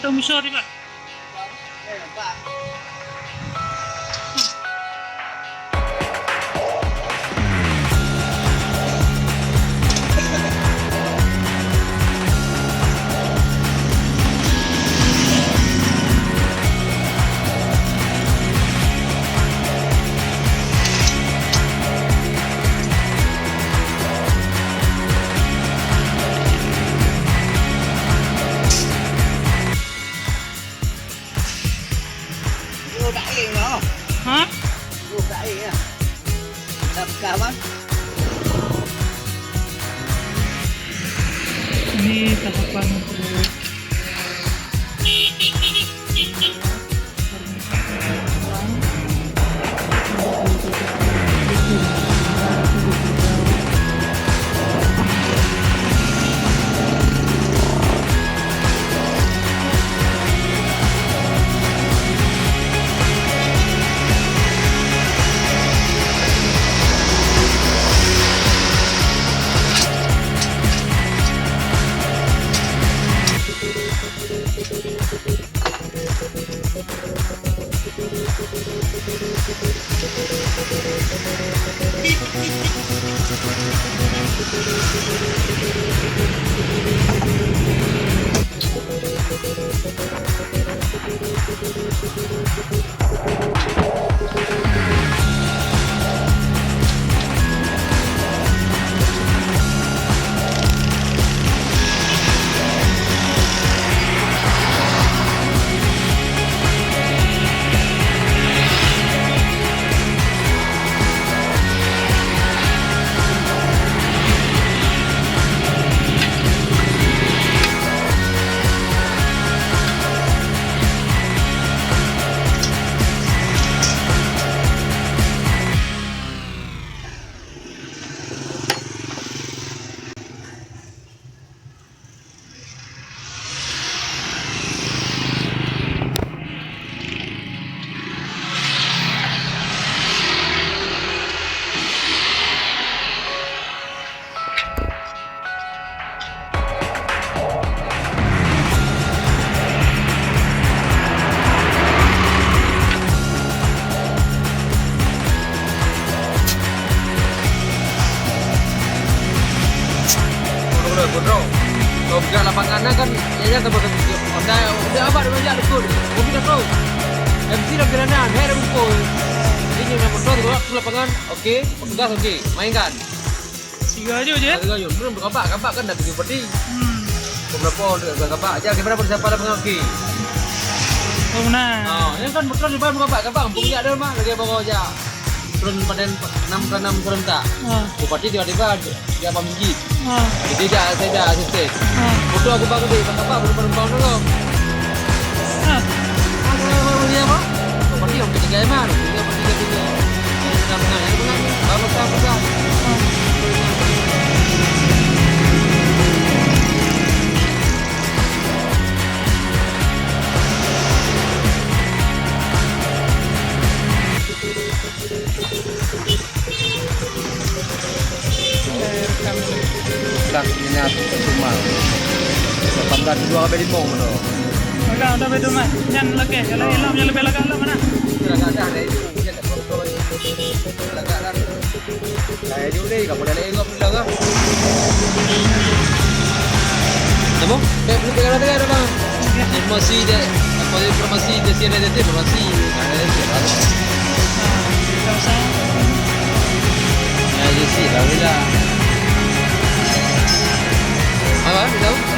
Untung besar ni, Pak. Hah? Ini tahapan untuk Kalau bergerak lapangan kan, ya kan tempat udah apa dia banyak betul. Kami dah tahu. MC dah berjalan, saya dah kumpul. Ini yang motor tu ke lapangan, okey, petugas okey, mainkan. Tiga aja je. Tiga aja, belum kabak kan dah pergi pergi. Berapa kabak? Jangan kamera pun siapa lapangan okey. Oh benar. Ini kan motor di bawah kabak, kampung dia ada mah, lagi bawa aja. Turun pada 6 serentak. Bupati tiba-tiba dia meminggit. Jadi saya dah asisten. Foto aku baru deh, apa berpenumpang dulu. Aku dia apa? Bupati yang ketiga emang, dia bertiga. Baru saya. Dak minyak cuma 18 2 limong tu. Udah betul mah. Jangan lagi. Kalau hilang jangan lebih lagi mana? Sudah ada itu. Dia tak perlu. Lagaran. Saya juga ni kamu dah lengok pula kan. Kamu? Tengok ada bang. Informasi dia informasi dia sini ada informasi. Ada dia. Tak usah. Ya, jadi lah. Apa? Tahu?